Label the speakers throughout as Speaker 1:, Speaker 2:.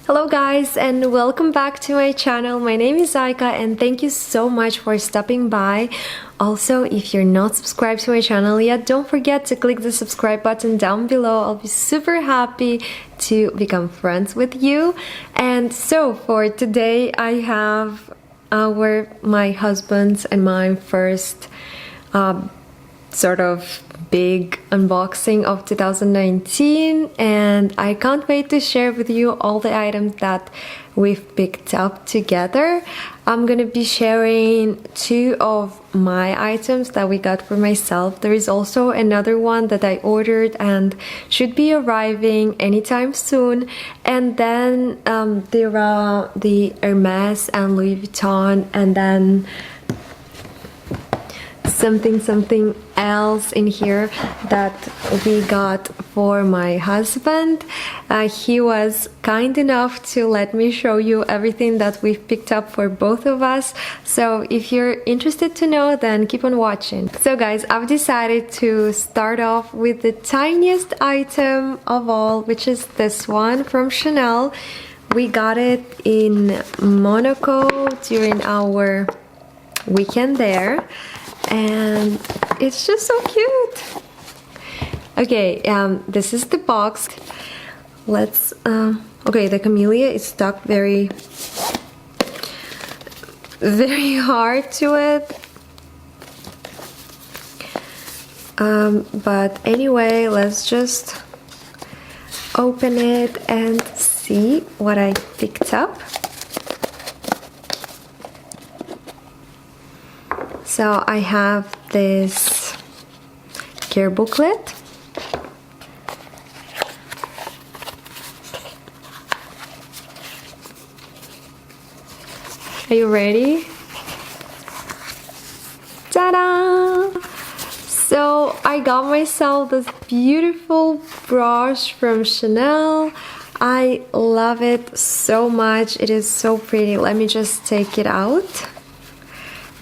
Speaker 1: Hello guys, and welcome back to my channel. My name is Aika and thank you so much for stopping by. Also, if you're not subscribed to my channel yet, don't forget to click the subscribe button down below. I'll be super happy to become friends with you. And so for today I have my husband's and my first sort of big unboxing of 2019, and I can't wait to share with you all the items that we've picked up together. I'm gonna be sharing two of my items that we got for myself. There is also another one that I ordered and should be arriving anytime soon, and then there are the Hermes and Louis Vuitton, and then something else in here that we got for my husband. He was kind enough to let me show you everything that we've picked up for both of us. So if you're interested to know, then keep on watching. So guys, I've decided to start off with the tiniest item of all, which is this one from Chanel. We got it in Monaco during our weekend there, and it's just so cute. Okay, this is the box. Let's okay, the camellia is stuck very hard to it, but anyway, let's just open it and see what I picked up. So I have this care booklet. Are you ready? Ta-da! So I got myself this beautiful brush from Chanel. I love it so much. It is so pretty. Let me just take it out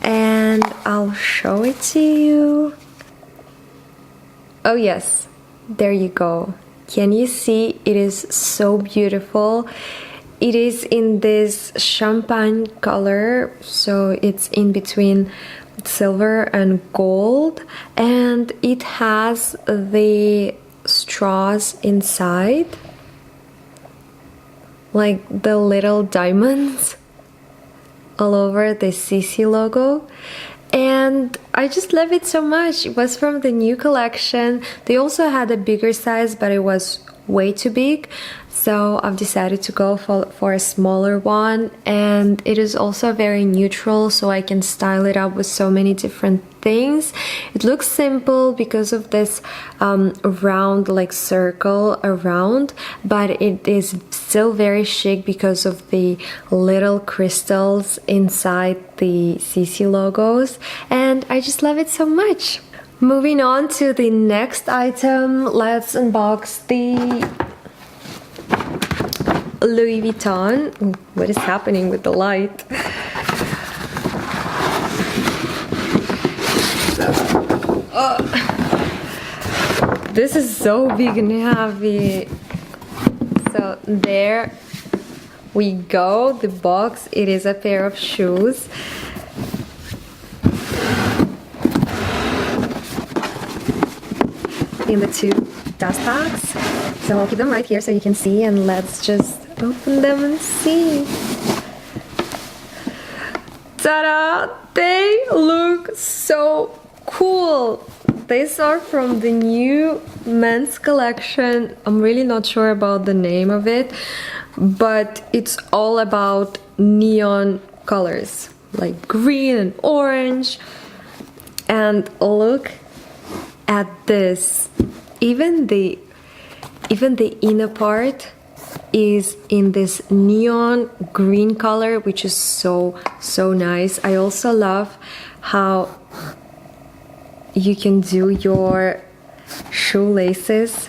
Speaker 1: and I'll show it to you. Oh yes, there you go. Can you see? It is so beautiful. It is in this champagne color, so it's in between silver and gold, and it has the straws inside, like the little diamonds all over the CC logo, and I just love it so much. It was from the new collection. They also had a bigger size, but it was way too big, so I've decided to go for a smaller one, and it is also very neutral, so I can style it up with so many different things. It looks simple because of this round, like circle around, but it is still very chic because of the little crystals inside the CC logos, and I just love it so much. Moving on to the next item, let's unbox the Louis Vuitton. Ooh, what is happening with the light? This is so big and heavy. So there we go, the box. It is a pair of shoes. In the two dust bags, so I'll keep them right here so you can see, and let's just open them and see. Ta-da! They look so cool. These are from the new men's collection. I'm really not sure about the name of it, but it's all about neon colors like green and orange. And look at this. Even the inner part is in this neon green color, which is so nice. I also love how you can do your shoelaces.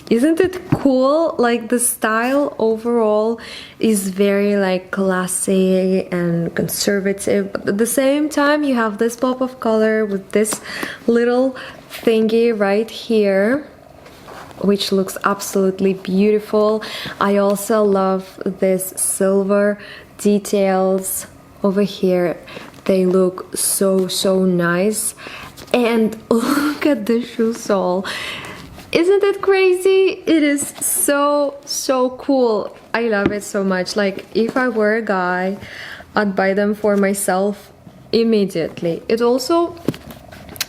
Speaker 1: Isn't it cool? Like, the style overall is very like classy and conservative, but at the same time you have this pop of color with this little thingy right here. which looks absolutely beautiful. I also love this silver details over here. They look so nice. And look at the shoe sole. Isn't it crazy? It is so cool. I love it so much. Like, if I were a guy, I'd buy them for myself immediately. It also,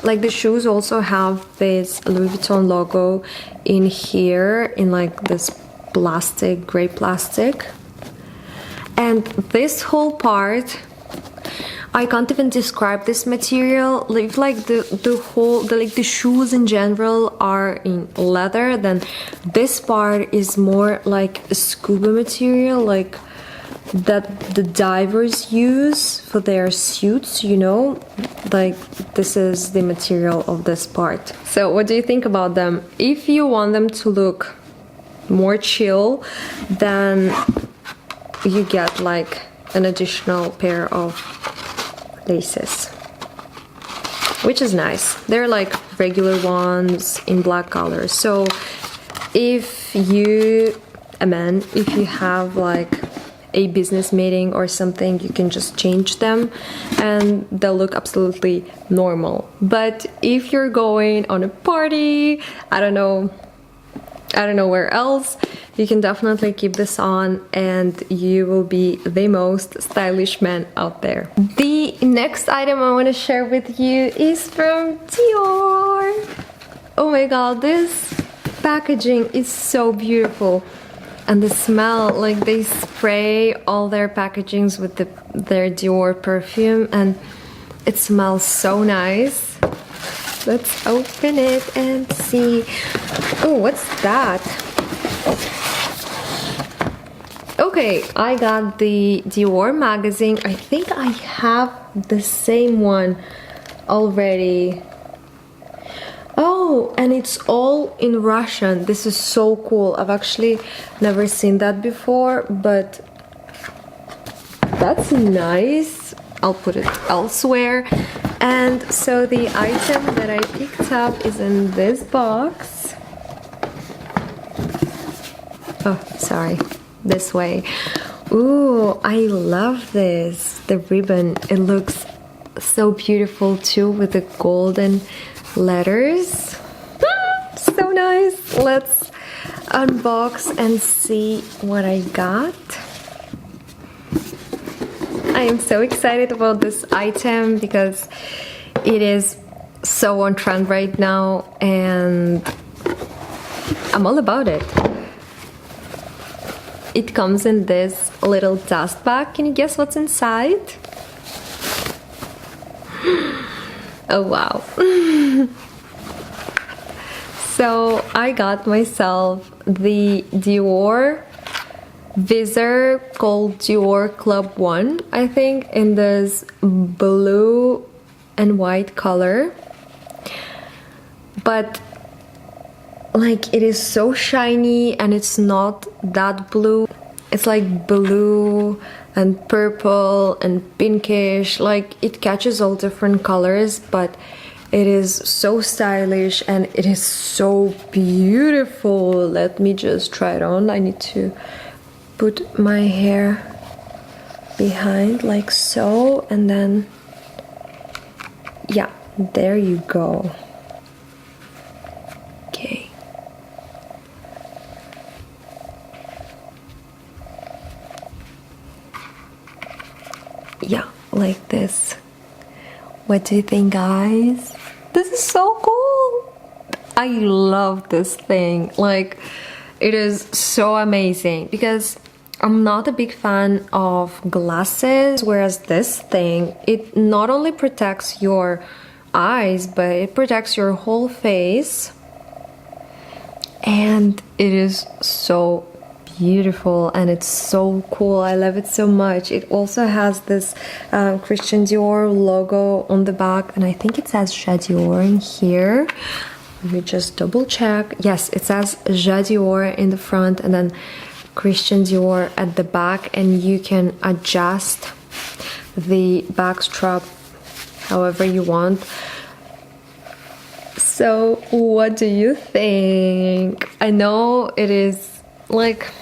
Speaker 1: like, the shoes also have this Louis Vuitton logo in here, in like this plastic, gray plastic. And this whole part, I can't even describe this material. If like the shoes in general are in leather, then this part is more like a scuba material, like that the divers use for their suits, you know? Like, this is the material of this part. So what do you think about them? If you want them to look more chill, then you get like an additional pair of laces, which is nice. They're like regular ones in black color. So if you, a man, if you have like a business meeting or something, you can just change them and they'll look absolutely normal. But if you're going on a party, I don't know where else, you can definitely keep this on and you will be the most stylish man out there. The next item I want to share with you is from Dior. Oh my god, this packaging is so beautiful. And the smell, like they spray all their packagings with their Dior perfume and it smells so nice. Let's open it and see. Oh, what's that? Okay, I got the Dior magazine. I think I have the same one already. Oh, and it's all in Russian. This is so cool. I've actually never seen that before, but that's nice. I'll put it elsewhere. And so the item that I picked up is in this box. Oh, sorry. This way. Ooh, I love this. The ribbon, it looks so beautiful too with the golden letters. So nice. Let's unbox and see what I got. I am so excited about this item because it is so on trend right now and I'm all about it. It comes in this little dust bag. Can you guess what's inside? Oh wow. So I got myself the Dior visor called Dior Club 1, I think, in this blue and white color. But like, it is so shiny and it's not that blue. It's like blue and purple and pinkish. Like, it catches all different colors, but it is so stylish and it is so beautiful. Let me just try it on. I need to put my hair behind like so, and then yeah, there you go. Okay. Yeah, like this. What do you think, guys? This is so cool. I love this thing. Like, it is so amazing because I'm not a big fan of glasses, whereas this thing, it not only protects your eyes, but it protects your whole face. And it is so beautiful and it's so cool. I love it so much. It also has this Christian Dior logo on the back, and I think it says Dior in here. Let me just double check. Yes, it says Dior in the front and then Christian Dior at the back, and you can adjust the back strap however you want. So what do you think? I know it is like,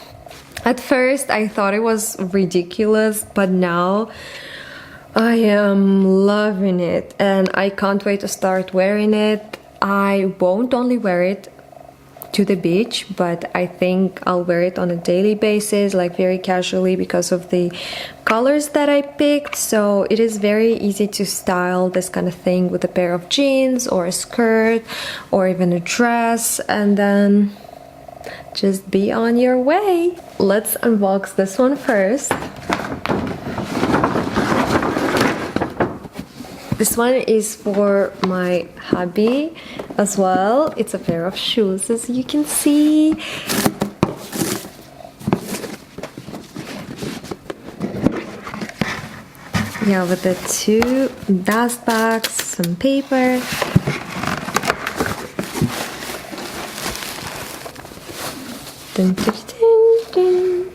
Speaker 1: at first I thought it was ridiculous, but now I am loving it and I can't wait to start wearing it. I won't only wear it to the beach, but I think I'll wear it on a daily basis, like very casually, because of the colors that I picked. So it is very easy to style this kind of thing with a pair of jeans or a skirt or even a dress, and then just be on your way. Let's unbox this one first. This one is for my hubby as well. It's a pair of shoes, as you can see. Yeah, with the two dust bags, some paper. Dun, dun, dun, dun.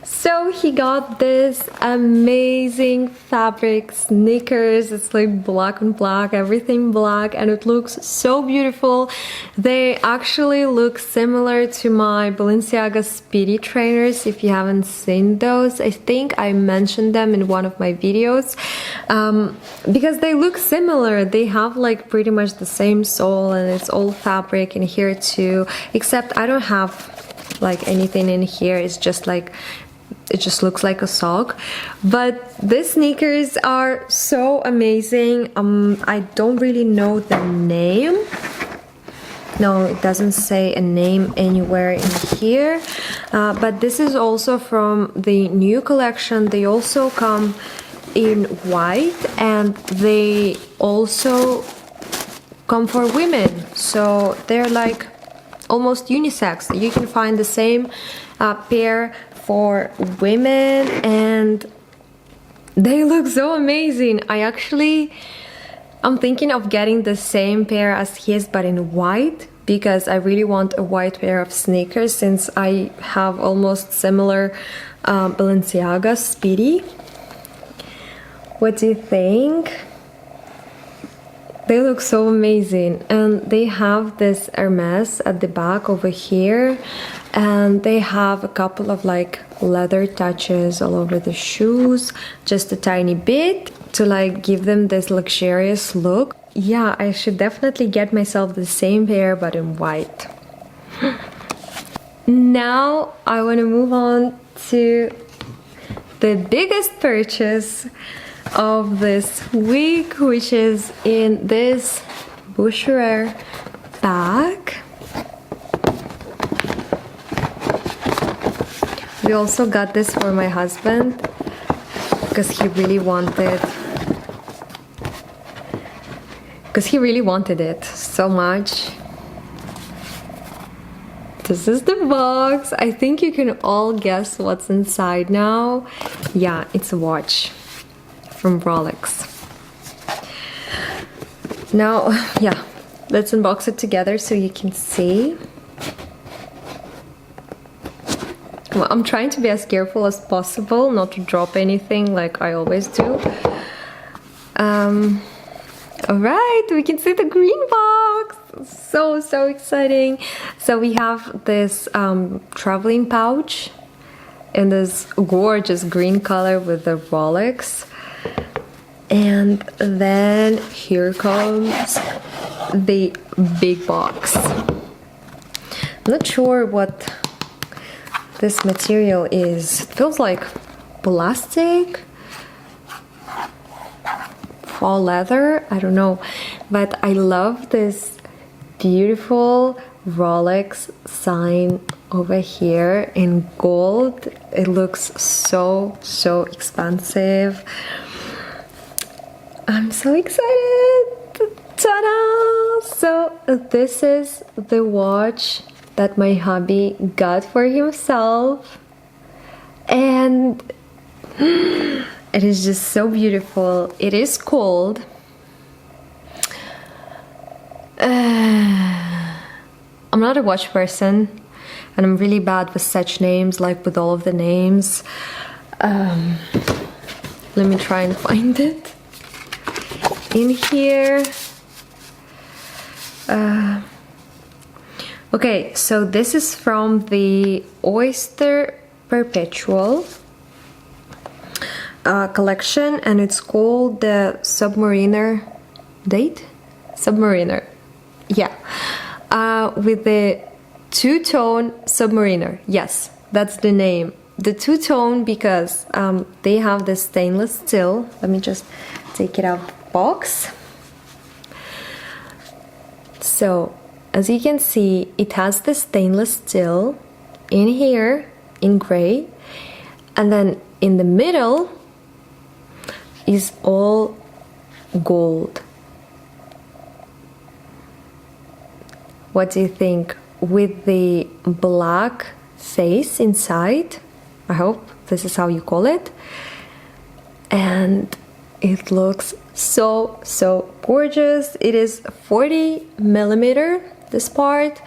Speaker 1: So he got this amazing fabric sneakers. It's like black and black, everything black, and it looks so beautiful. They actually look similar to my Balenciaga Speedy trainers. If you haven't seen those, I think I mentioned them in one of my videos, because they look similar. They have like pretty much the same sole, and it's all fabric in here too, except I don't have like anything in here. It's just like, it just looks like a sock. But these sneakers are so amazing. I don't really know the name. No, it doesn't say a name anywhere in here. But this is also from the new collection. They also come in white, and they also come for women. So they're like almost unisex. You can find the same pair for women, and they look so amazing. I'm thinking of getting the same pair as his, but in white, because I really want a white pair of sneakers, since I have almost similar Balenciaga Speedy. What do you think? They look so amazing, and they have this Hermes at the back over here, and they have a couple of like leather touches all over the shoes, just a tiny bit to like give them this luxurious look. Yeah, I should definitely get myself the same pair, but in white. Now I want to move on to the biggest purchase of this week, which is in this BonjourAika bag. We also got this for my husband because he really wanted it so much. This is the box. I think you can all guess what's inside now. Yeah, it's a watch from Rolex. Now, yeah, let's unbox it together so you can see. Well, I'm trying to be as careful as possible not to drop anything like I always do. Alright, we can see the green box. So exciting. So we have this traveling pouch in this gorgeous green color with the Rolex. And then here comes the big box. I'm not sure what this material is. It feels like plastic, faux leather, I don't know. But I love this beautiful Rolex sign over here in gold. It looks so expensive. I'm so excited! Ta-da! So this is the watch that my hubby got for himself, and it is just so beautiful. It is cold. I'm not a watch person, and I'm really bad with such names, like with all of the names. Let me try and find it in here. Okay, so this is from the Oyster Perpetual collection, and it's called the Submariner date? Submariner, yeah. With the two-tone Submariner, yes, that's the name. The two-tone because they have the stainless steel. Let me just take it out of the box. So, as you can see, it has the stainless steel in here in gray, and then in the middle is all gold. What do you think? With the black face inside, I hope this is how you call it, and it looks so gorgeous. It is 40 millimeter, this part,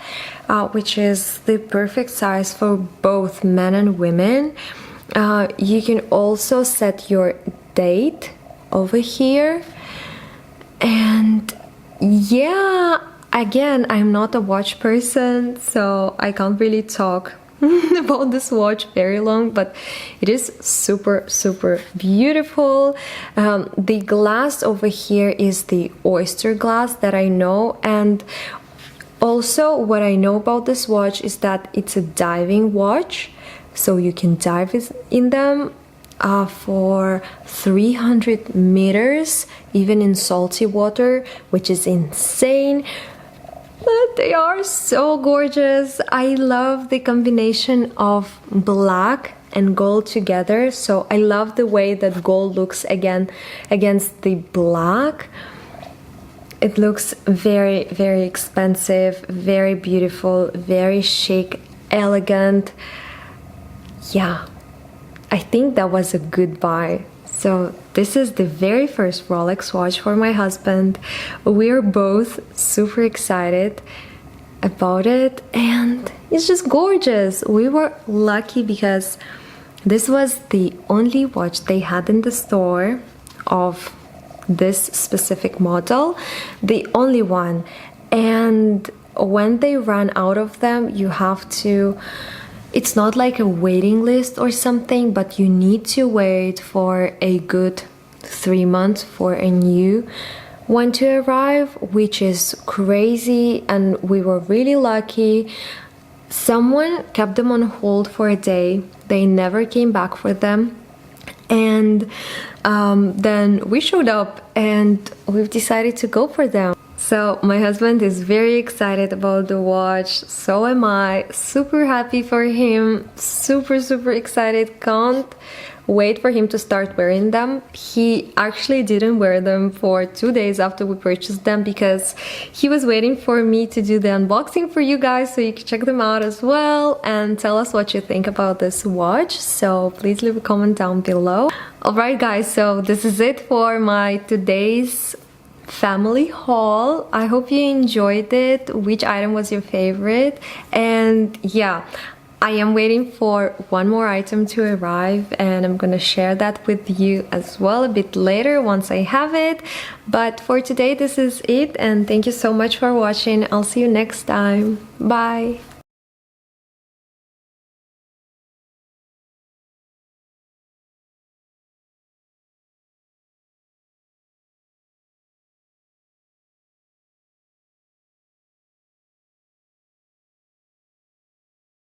Speaker 1: which is the perfect size for both men and women. You can also set your date over here, and yeah, again, I'm not a watch person, so I can't really talk about this watch very long, but it is super beautiful. The glass over here is the oyster glass that I know, and also what I know about this watch is that it's a diving watch, so you can dive in them for 300 meters, even in salty water, which is insane. But they are so gorgeous. I love the combination of black and gold together. So I love the way that gold looks again against the black. It looks very expensive, very beautiful, very chic, elegant. Yeah, I think that was a good buy. So this is the very first Rolex watch for my husband. We're both super excited about it, and it's just gorgeous. We were lucky because this was the only watch they had in the store of this specific model, the only one. And when they ran out of them, you have to, it's not like a waiting list or something, but you need to wait for a good 3 months for a new one to arrive, which is crazy. And we were really lucky. Someone kept them on hold for a day. They never came back for them. And then we showed up and we've decided to go for them. So my husband is very excited about the watch, so am I. Super happy for him, super excited, can't wait for him to start wearing them. He actually didn't wear them for 2 days after we purchased them because he was waiting for me to do the unboxing for you guys, so you can check them out as well and tell us what you think about this watch. So please leave a comment down below. Alright guys, so this is it for my today's family haul. I hope you enjoyed it. Which item was your favorite? And yeah, I am waiting for one more item to arrive, and I'm gonna share that with you as well a bit later once I have it. But for today, this is it, and thank you so much for watching. I'll see you next time. Bye.